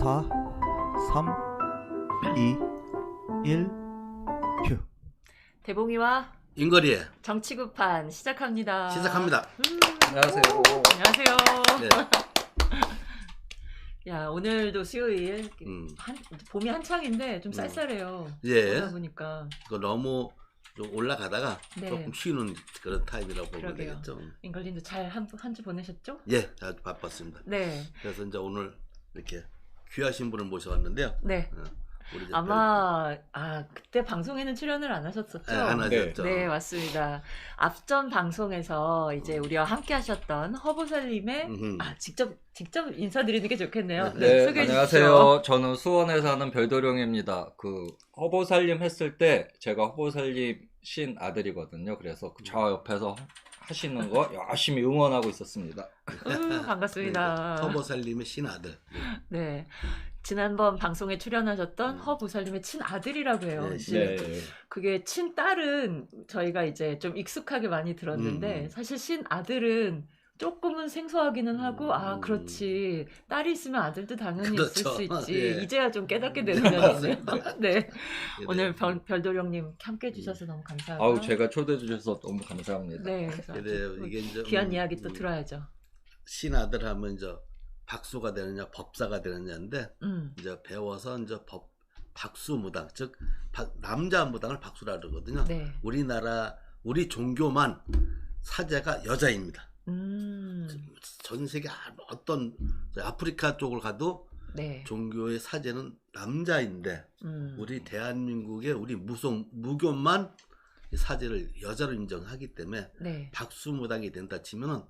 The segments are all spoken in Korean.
4, 3, 2, 1, 큐. 대봉이와 인거리에 정치구판 시작합니다. 시작합니다. 안녕하세요. 안녕하세요. 네. 야, 오늘도 수요일. 봄이 한창인데 좀 음. 쌀쌀해요. 예. 그러다 보니까 그 너무 좀 올라가다가 네. 조금 쉬는 그런 타임이라고 보면 그러게요. 되겠죠. 인걸님도 잘 한 주 보내셨죠? 예, 아주 바빴습니다. 네. 그래서 이제 오늘 이렇게 귀하신 분을 모셔왔는데요. 네. 우리 이제 아마 그때 방송에는 출연을 안 하셨었죠? 안 하셨죠. 네, 맞습니다. 앞전 방송에서 이제 우리와 함께 하셨던 허보살님의 직접 인사드리는 게 좋겠네요. 네, 소개해 안녕하세요. 주십시오. 저는 수원에 사는 별도령입니다. 그 허보살림 했을 때 제가 허보살림 신 아들이거든요. 그래서 저 옆에서 하시는 거 열심히 응원하고 있었습니다. 반갑습니다. 허보살님의 신아들. 네. 지난번 방송에 출연하셨던 허보살님의 친아들이라고 해요. 네, 이제 네. 그게 친딸은 저희가 이제 좀 익숙하게 많이 들었는데 사실 친아들은 조금은 생소하기는 하고 그렇지, 딸이 있으면 아들도 당연히 그렇죠. 있을 수 있지. 예. 이제야 좀 깨닫게 되는 면이네요. 네. 예, 오늘 네. 별도령님 함께 해주셔서 너무 감사하고요. 아우, 제가 초대해 주셔서 너무 감사합니다. 네. 그래서 그래요. 이게 이제 귀한 이야기 또 들어야죠. 신아들 하면 이제 박수가 되느냐 법사가 되느냐인데 이제 배워서 이제 박수무당, 즉 남자 무당을 박수라 그러거든요. 네. 우리 종교만 사제가 여자입니다. 전 세계 어떤 아프리카 쪽을 가도 네. 종교의 사제는 남자인데 우리 대한민국의 우리 무교만 사제를 여자로 인정하기 때문에 네. 박수무당이 된다 치면은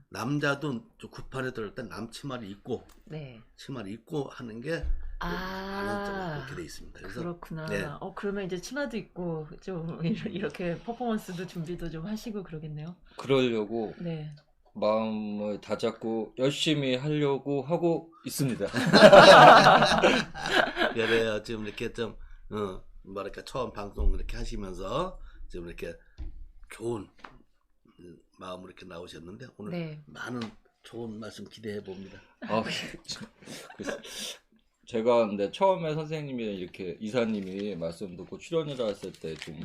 남자도 좀 굿판에 들어올 때 남치마를 입고 네. 치마를 입고 하는 게 그렇게 돼 있습니다. 그래서 그렇구나. 네. 그러면 이제 치마도 입고 좀 이렇게 퍼포먼스도 준비도 좀 하시고 그러겠네요. 그러려고 네. 마음을 다잡고 열심히 하려고 하고 있습니다. 그래요. 지금 이렇게 좀 뭐랄까 처음 방송 이렇게 하시면서 지금 이렇게 좋은 마음으로 이렇게 나오셨는데 오늘 네. 많은 좋은 말씀 기대해 봅니다. 그래서 제가 근데 처음에 선생님이 이렇게 이사님이 말씀 듣고 출연이라 했을 때 좀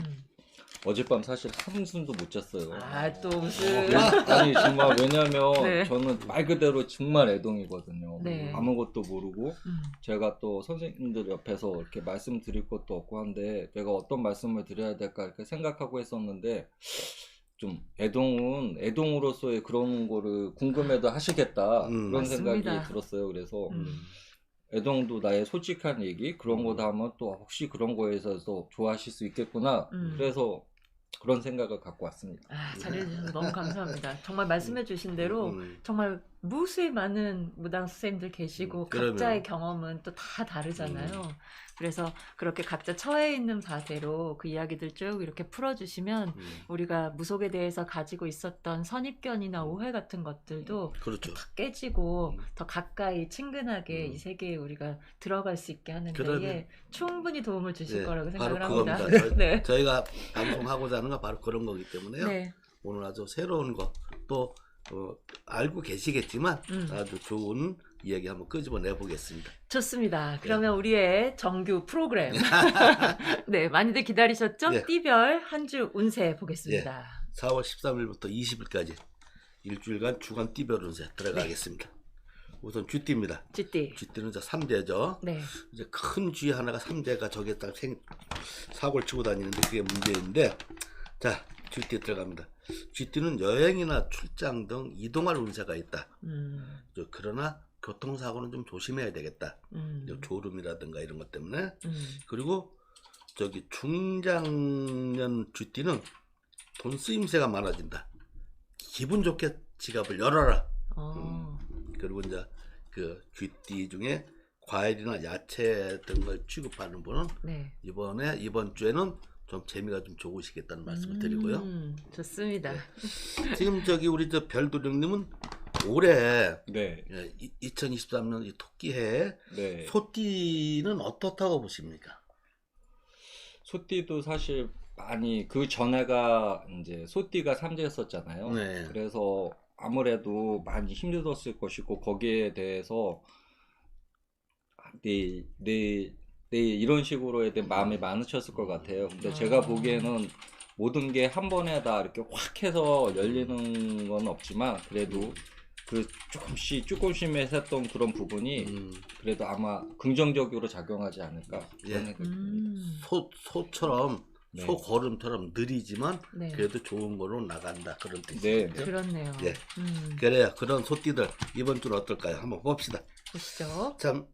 어젯밤 사실 한숨도 못 잤어요. 또 무슨 아니 정말 왜냐면 네. 저는 말 그대로 정말 애동이거든요. 네. 아무것도 모르고 제가 또 선생님들 옆에서 이렇게 말씀드릴 것도 없고 한데 내가 어떤 말씀을 드려야 될까 이렇게 생각하고 했었는데 좀 애동으로서의 그런 거를 궁금해도 하시겠다 그런 맞습니다. 생각이 들었어요. 그래서 애동도 나의 솔직한 얘기 그런 거다 하면 또 혹시 그런 거에 있어서 좋아하실 수 있겠구나. 그래서 그런 생각을 갖고 왔습니다. 잘해주셔서 너무 감사합니다. 정말 말씀해주신 대로 정말 무수히 많은 무당 선생님들 계시고 각자의 경험은 또 다 다르잖아요. 그래서 그렇게 각자 처해 있는 바대로 그 이야기들 쭉 이렇게 풀어주시면 우리가 무속에 대해서 가지고 있었던 선입견이나 오해 같은 것들도 그렇죠. 다 깨지고 더 가까이 친근하게 이 세계에 우리가 들어갈 수 있게 하는 데에 충분히 도움을 주실 거라고 생각을 바로 합니다. 그겁니다. 네. 저희가 방송하고자 하는 건 바로 그런 거기 때문에요. 네. 오늘 아주 새로운 거 또 알고 계시겠지만 아주 좋은 이야기 한번 끄집어내 보겠습니다. 좋습니다. 그러면 우리의 정규 프로그램 네, 많이들 기다리셨죠? 예. 띠별 한 주 운세 보겠습니다. 4월 13일부터 20일까지 일주일간 주간 띠별 운세 들어가겠습니다. 우선 쥐띠입니다. 쥐띠. 쥐띠는 이제 3대죠. 네. 이제 큰 쥐 하나가 3대가 저게 딱 사고를 치고 다니는데 그게 문제인데, 자, 쥐띠 들어갑니다. 쥐띠는 여행이나 출장 등 이동할 운세가 있다. 그러나 교통사고는 좀 조심해야 되겠다. 졸음이라든가 이런 것 때문에. 그리고 저기 중장년 쥐띠는 돈 쓰임새가 많아진다. 기분 좋게 지갑을 열어라. 그리고 이제 그 쥐띠 중에 과일이나 야채 등 걸 취급하는 분은 네. 이번 주에는 좀 재미가 좀 좋으시겠다는 말씀을 드리고요. 좋습니다. 지금 저기 우리 저 별도령님은 올해 네. 2023년 이 토끼해 네. 소띠는 어떻다고 보십니까? 소띠도 사실 많이 그 전에가 이제 소띠가 삼재였었잖아요. 네. 그래서 아무래도 많이 힘들었을 것이고 거기에 대해서 내일 이런 식으로 해야 돼 마음이 많으셨을 것 같아요. 근데 제가 보기에는 모든 게 한 번에 다 이렇게 확 해서 열리는 건 없지만 그래도 그 조금씩 했었던 그런 부분이 그래도 아마 긍정적으로 작용하지 않을까. 예. 그런 소처럼 네. 소 걸음처럼 느리지만 네. 그래도 좋은 거로 나간다 그런 네. 뜻이에요. 그렇네요. 예. 그래요. 그런 소띠들 이번 주는 어떨까요? 한번 봅시다. 보시죠. 참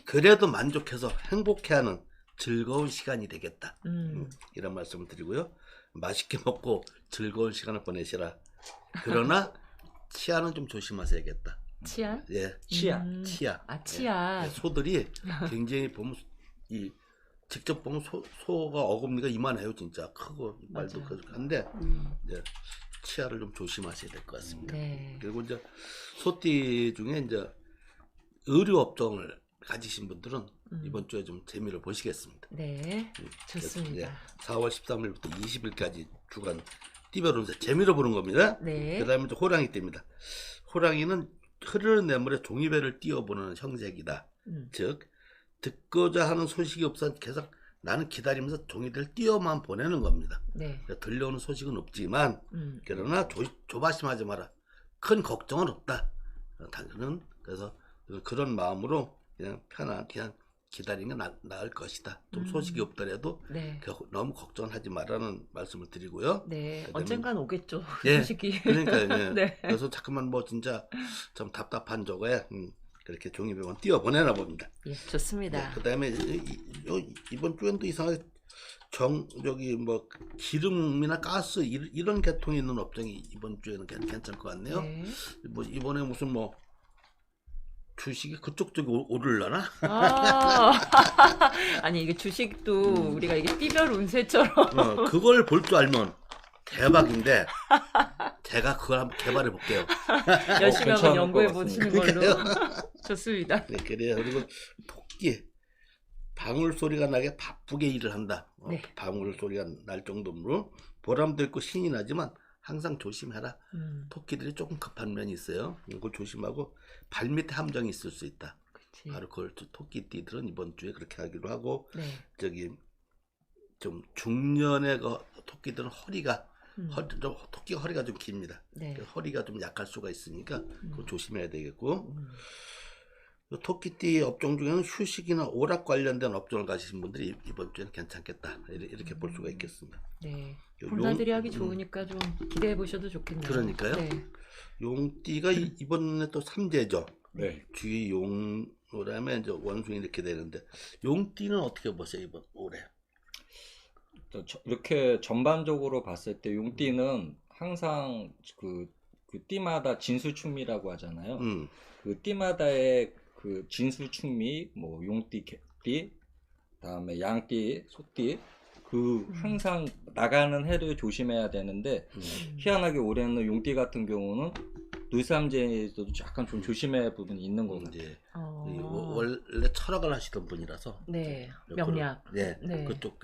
그래도 만족해서 행복해하는 즐거운 시간이 되겠다. 이런 말씀을 드리고요. 맛있게 먹고 즐거운 시간을 보내시라. 그러나 치아는 좀 조심하셔야겠다. 치안? 예, 치아. 치아. 아, 치안. 예, 소들이 굉장히 보면 직접 보면 소가 어금니가 이만해요, 진짜 크고 말도 맞아요. 한데 이제 치아를 좀 조심하셔야 될 것 같습니다. 네. 그리고 이제 소띠 중에 이제 의류 업종을 가지신 분들은 이번 주에 좀 재미를 보시겠습니다. 네. 좋습니다. 4월 13일부터 20일까지 주간 띠별 운세 재미로 보는 겁니다. 네. 그 다음에 호랑이 띠입니다. 호랑이는 흐르는 뇌물에 종이배를 띄워보는 형색이다. 즉 듣고자 하는 소식이 없어 계속 나는 기다리면서 종이배를 띄워만 보내는 겁니다. 네. 들려오는 소식은 없지만 그러나 조바심하지 마라. 큰 걱정은 없다. 그래서 그런 마음으로 그냥 그냥 기다리면 나을 것이다. 좀 소식이 없더라도 네. 너무 걱정하지 말라는 말씀을 드리고요. 네. 그다음에- 언젠간 오겠죠. 예, 소식이. 그러니까요. 예. 네. 그래서 자꾸만 뭐 진짜 좀 답답한 저거에 그렇게 종이병원 띄워 보내나 봅니다. 예, 좋습니다. 그다음에 이번 주엔 또 이상하게 저기 뭐 기름이나 가스 이런 계통이 있는 업종이 이번 주에는 괜찮을 것 같네요. 네. 뭐 이번에 무슨 뭐 주식이 그쪽 쪽이 오르려나? 아, 아니 이게 주식도 우리가 이게 띠별 운세처럼 그걸 볼 줄 알면 대박인데 제가 그걸 한번 개발해 볼게요. 열심히 한번 괜찮을 연구해 것 보시는 같습니다. 걸로. 좋습니다. 네, 그래요. 그리고 토끼 방울 소리가 나게 바쁘게 일을 한다. 네. 방울 소리가 날 정도로 보람도 있고 신이 나지만 항상 조심해라. 토끼들이 조금 급한 면이 있어요. 이걸 조심하고 발밑에 함정이 있을 수 있다. 그치. 바로 그걸 토끼띠들은 이번 주에 그렇게 하기로 하고 네. 저기 좀 중년의 그 토끼들은 허리가 토끼 허리가 좀 깁니다. 네. 허리가 좀 약할 수가 있으니까 그거 조심해야 되겠고 토끼띠 업종 중에는 휴식이나 오락 관련된 업종을 가지신 분들이 이번 주에는 괜찮겠다 이렇게 볼 수가 있겠습니다. 네. 요- 봄나들이 하기 좋으니까 좀 기대해 보셔도 좋겠네요. 그러니까요. 네. 용띠가 이번에 또 삼재죠. 네. 뒤에 용 그다음에 이제 원숭이 이렇게 되는데 용띠는 어떻게 보세요 이번 올해? 이렇게 전반적으로 봤을 때 용띠는 항상 그 띠마다 진수충미라고 하잖아요. 그 띠마다의 그 진수충미, 뭐 용띠, 개띠, 그다음에 양띠, 소띠, 그 항상 나가는 해를 조심해야 되는데 희한하게 올해는 용띠 같은 경우는 노삼재에서도 약간 좀 조심해야 할 부분이 있는 것 같아요. 이제 원래 철학을 하시던 분이라서 네. 명략. 네, 네. 그쪽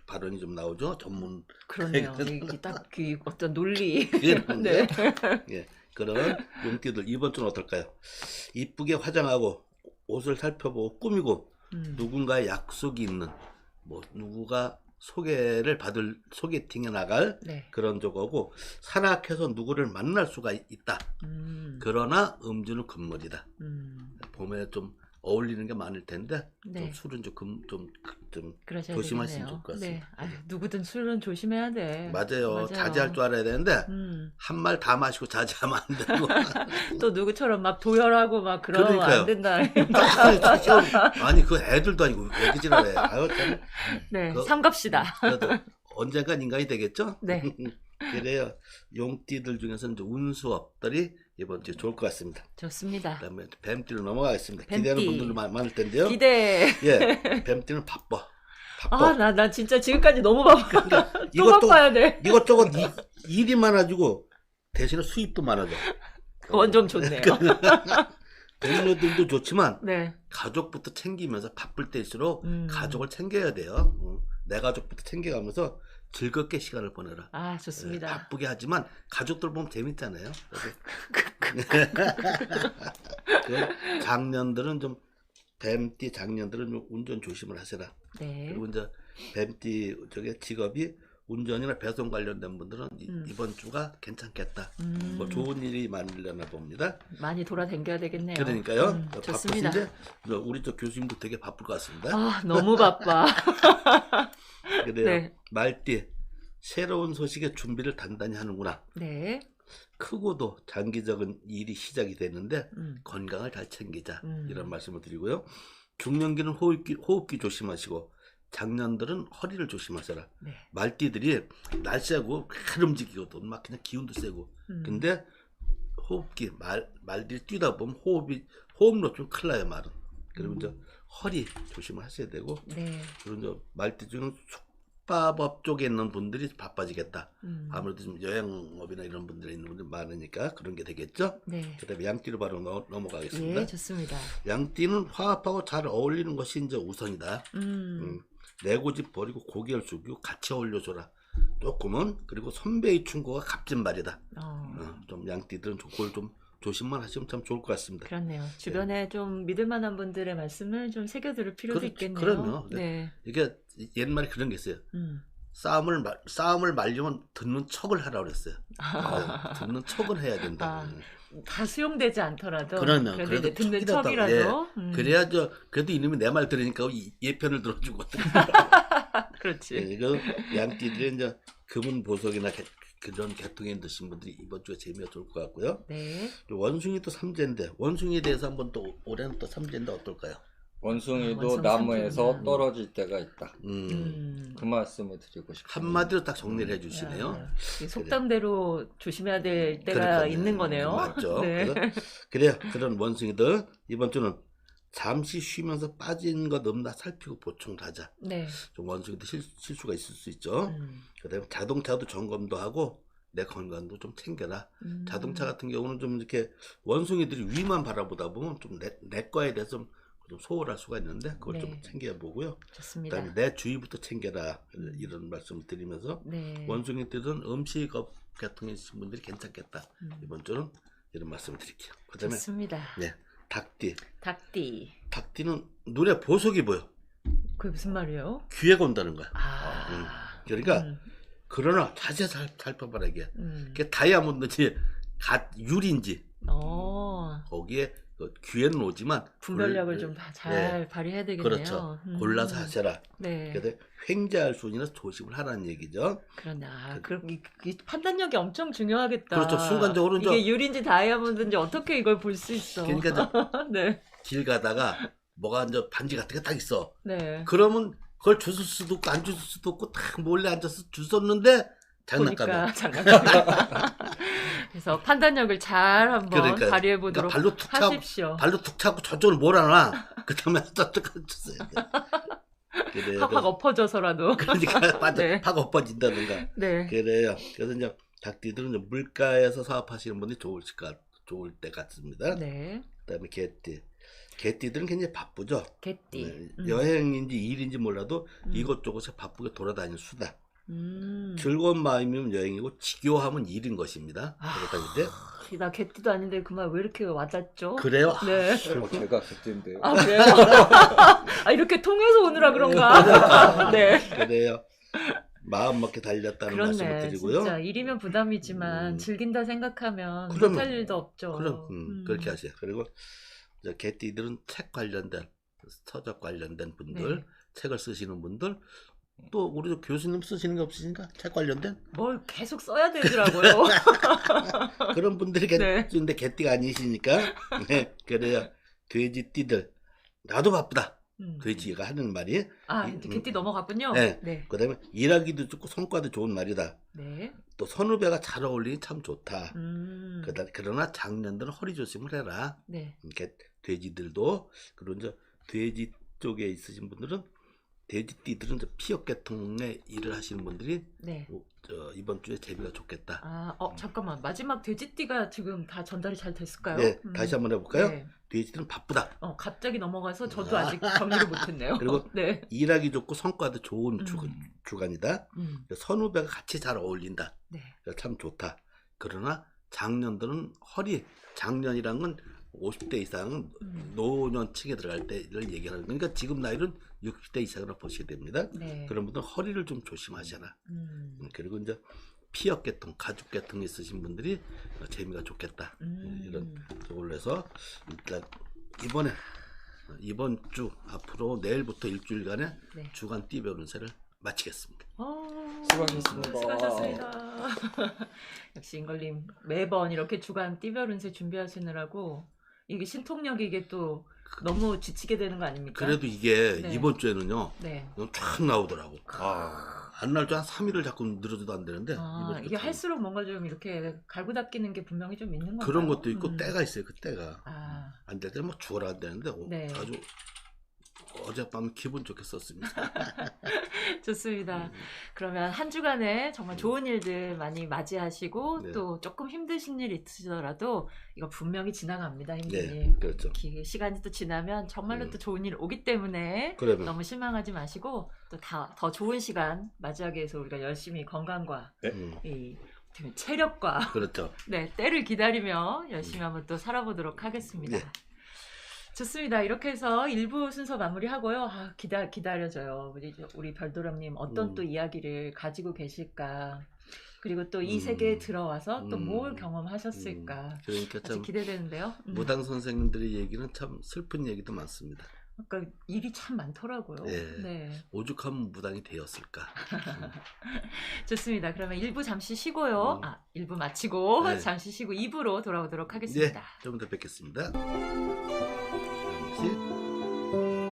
발언이 좀 나오죠. 전문 그러네요. 이게 딱 그 어떤 논리. 그런데 네. 예, 그런 용띠들 이번 주는 어떨까요? 이쁘게 화장하고 옷을 살펴보고 꾸미고 누군가의 약속이 있는 뭐 누구가 소개를 받을 소개팅에 나갈 네. 그런 저거고 산악해서 누구를 만날 수가 있다. 그러나 음주는 금물이다. 봄에 좀 어울리는 게 많을 텐데 네. 좀 술은 좀 그러셔야 조심하시면 되겠네요. 좋을 것 같습니다. 네. 아유, 누구든 술은 조심해야 돼. 맞아요. 자제할 줄 알아야 되는데 한 말 다 마시고 자제하면 안 되고 또 누구처럼 막 도열하고 막 그러면 그러니까요. 안 된다. 아니 그 애들도 아니고 애기지라래. 아유 참. 네, 그- 삼갑시다. 그래도 언젠간 인간이 되겠죠? 네. 그래요. 용띠들 중에서는 이제 운수업들이 이번 주에 좋을 것 같습니다. 좋습니다. 그다음에 뱀띠로 넘어가겠습니다. 뱀띠. 기대하는 분들도 많을 텐데요. 기대. 예, 뱀띠는 바빠. 아, 나 진짜 지금까지 너무 바빠. 그러니까 또 이것도 바빠야 돼. 이것저것 일이 많아지고 대신에 수입도 많아져. 좀 좋네요. 동료들도 좋지만 네. 가족부터 챙기면서 바쁠 때일수록 가족을 챙겨야 돼요. 내 가족부터 챙겨가면서 즐겁게 시간을 보내라. 아, 좋습니다. 바쁘게 하지만 가족들 보면 재밌잖아요. 그래서 그 장년들은 좀 뱀띠 장년들은 좀 운전 조심을 하세라. 네. 그리고 이제 뱀띠 저게 직업이 운전이나 배송 관련된 분들은 이번 주가 괜찮겠다. 뭐 좋은 일이 많으려나 봅니다. 많이 돌아다녀야 되겠네요. 그러니까요. 좋습니다. 바쁘신데 우리 저 교수님도 되게 바쁠 것 같습니다. 아, 너무 바빠. 그래요. 네. 말띠 새로운 소식에 준비를 단단히 하는구나. 네. 크고도 장기적인 일이 시작이 되는데 건강을 잘 챙기자 이런 말씀을 드리고요. 중년기는 호흡기 조심하시고 장년들은 허리를 조심하셔라. 네. 말띠들이 날씨하고 잘 움직이거든. 막 그냥 기운도 세고. 근데 호흡기 말들이 뛰다 보면 호흡로 좀 큰일 나요, 말은. 그리고 이제 허리 조심을 하셔야 되고. 네. 그리고 이제 말띠 중에 숙박업 쪽에 있는 분들이 바빠지겠다. 아무래도 좀 여행업이나 이런 분들이 있는 분들이 많으니까 그런 게 되겠죠. 네. 그다음에 양띠로 바로 넘어가겠습니다. 예, 좋습니다. 양띠는 화합하고 잘 어울리는 것이 이제 우선이다. 내 고집 버리고 고개를 숙이고 같이 어울려줘라. 조금은. 그리고 선배의 충고가 값진 말이다. 좀 양띠들은 그걸 좀 조심만 하시면 참 좋을 것 같습니다. 그렇네요. 주변에 좀 믿을 만한 분들의 말씀을 좀 새겨들을 필요도 있겠네요. 그럼요. 네. 이게 옛말에 그런 게 있어요. 싸움을 말리면 듣는 척을 하라고 그랬어요. 듣는 척을 해야 된다. 다 수용되지 않더라도 그러면 그래도 그래도 이제 듣는 척이라도, 척이라도 그래야죠. 그래도 이놈이 내 말 들으니까 얘 편을 들어주거든. 그렇지. 네, 이거 양띠들이 이제 금은 보석이나 그런 계통에 드신 분들이 이번 주에 재미가 좋을 것 같고요. 네. 원숭이 또 삼재인데 원숭이에 대해서 한번 또 올해는 또 삼재인데 어떨까요? 원숭이도 원숭이 나무에서 삼재구나. 떨어질 때가 있다. 음. 그 말씀을 드리고 싶습니다. 한마디로 딱 정리를 해주시네요. 이 속담대로 조심해야 될 때가 그러니까요. 있는 거네요. 맞죠. 네. 그래요. 그런 원숭이들 이번 주는 잠시 쉬면서 빠진 것 없나 살피고 보충을 하자. 네. 좀 원숭이도 실수가 있을 수 있죠. 그다음에 자동차도 점검도 하고 내 건강도 좀 챙겨라. 자동차 같은 경우는 좀 이렇게 원숭이들이 위만 바라보다 보면 좀 내 거에 대해서 좀 소홀할 수가 있는데 그걸 네. 좀 챙겨보고요. 좋습니다. 그다음에 내 주위부터 챙겨라 이런 말씀을 드리면서 네. 원숭이들은 음식업 계통에 있으신 분들이 괜찮겠다. 이번 주는 이런 말씀을 드릴게요. 그다음에 좋습니다. 네, 닭띠. 닭띠. 닭띠는 눈에 보석이 보여. 그게 무슨 말이에요? 귀에 건다는 거야. 그러니까 그러나 자세히 살펴봐라 이게. 그게 다이아몬드인지 유리인지 거기에 귀에는 오지만 분별력을 좀 잘 발휘해야 되겠네요. 그렇죠. 골라서 하셔라. 네. 그래서 횡재할 수 있는 조심을 하라는 얘기죠. 그러네. 그럼 이 판단력이 엄청 중요하겠다. 그렇죠. 순간적으로 이게 유리인지 다이아몬드인지 어떻게 이걸 볼 수 있어. 그러니까 네. 길 가다가 뭐가 이제 반지 같은 게 딱 있어. 네. 그러면 그걸 주술 수도 없고 안 주술 수도 없고 딱 몰래 앉아서 주웠는데 장난감이야. 그래서 판단력을 잘 한번 발휘해 보도록 하십시오. 발로 툭 차고 저쪽을 몰아놔. 그 다음에 저쪽을 줬어야 돼. 확 엎어져서라도. 그러니까 네. 확 엎어진다든가. 네. 그래요. 그래서 이제 닭띠들은 이제 물가에서 사업하시는 분이 좋을 때 같습니다. 네. 그다음에 개띠. 개띠들은 굉장히 바쁘죠. 개띠. 여행인지 일인지 몰라도 이것저것에 바쁘게 돌아다니는 수다. 즐거운 마음이면 여행이고 지겨워하면 일인 것입니다. 돌아다닐 때. 나 개띠도 아닌데 그 말 왜 이렇게 와닿죠? 그래요? 네. 제가 개띠인데요. 아 그래요? 아 이렇게 통해서 오느라 그런가? 네. 그래요. 마음 먹게 달렸다는 말씀을 드리고요. 진짜 일이면 부담이지만 즐긴다 생각하면 그러면, 못할 일도 없죠. 그럼 그렇게 하세요. 그리고 이제 개띠들은 책 관련된 서적 관련된 분들, 네. 책을 쓰시는 분들, 또 우리 교수님 쓰시는 게 없으신가? 책 관련된? 뭘 계속 써야 되더라고요. 그런 분들이 네. 개띠인데 개띠가 아니시니까. 네, 그래요. 돼지띠들 나도 바쁘다. 돼지가 하는 말이. 개띠 넘어갔군요. 네. 네. 그다음에 일하기도 좋고 성과도 좋은 말이다. 네. 또 선후배가 잘 어울리니 참 좋다. 그러나 장년들은 허리 조심을 해라. 네. 돼지들도. 그리고 이제 돼지 쪽에 있으신 분들은 돼지띠들은 이제 피업 계통의 일을 하시는 분들이 네. 이번 주에 재미가 좋겠다. 잠깐만 마지막 돼지띠가 지금 다 전달이 잘 됐을까요? 네, 다시 한번 해볼까요? 네. 돼지들은 바쁘다. 갑자기 넘어가서 저도 아직 정리를 못했네요. 그리고 네. 일하기 좋고 성과도 좋은 주간이다. 선후배가 같이 잘 어울린다. 네. 참 좋다. 그러나 장년들은 장년이란 건 50대 이상은 노년층에 들어갈 때를 얘기하는 그러니까 지금 나이는 60대 이상으로 보시게 됩니다. 네. 그런 분들은 허리를 좀 조심하셔라. 그리고 이제 피역계통, 가죽계통 있으신 분들이 재미가 좋겠다. 이런 걸로 해서 일단 이번 주 앞으로 내일부터 일주일간의 네. 주간 띠별 운세를 마치겠습니다. 수고하셨습니다. 수고하셨습니다. 역시 인걸님 매번 이렇게 주간 띠별 운세 준비하시느라고 이게 신통력이 이게 또 너무 지치게 되는 거 아닙니까? 그래도 이게 네. 이번 주에는요. 네. 쫙 나오더라고. 안 날 줄 한 3일을 자꾸 늘어도 안 되는데 이번 이게 주 할수록 뭔가 좀 이렇게 갈고 닦이는 게 분명히 좀 있는 건가요? 그런 것도 있고 때가 있어요. 그 때가 안 될 때는 뭐 죽어라 안 되는데 네. 아주 어젯밤 기분 좋게 썼습니다. 좋습니다. 그러면 한 주간에 정말 좋은 일들 많이 맞이하시고 네. 또 조금 힘드신 일 있으시더라도 이거 분명히 지나갑니다. 힘든 네, 일. 그렇죠. 시간이 또 지나면 정말로 또 좋은 일 오기 때문에 그러면 너무 실망하지 마시고 또 더 좋은 시간 맞이하기 위해서 우리가 열심히 건강과 이 어떻게 체력과 그렇죠. 네, 때를 기다리며 열심히 한번 또 살아보도록 하겠습니다. 네. 좋습니다. 이렇게 해서 1부 순서 마무리하고요. 기다려져요. 우리 별도람님 어떤 또 이야기를 가지고 계실까. 그리고 또 이 세계에 들어와서 또 뭘 경험하셨을까. 그러니까 아주 참 기대되는데요. 무당 선생님들의 얘기는 참 슬픈 얘기도 많습니다. 그러니까 일이 참 많더라고요. 네. 오죽하면 무당이 되었을까. 좋습니다. 그러면 1부 잠시 쉬고요. 1부 마치고 네. 잠시 쉬고 2부로 돌아오도록 하겠습니다. 좀 더 뵙겠습니다. 잠시.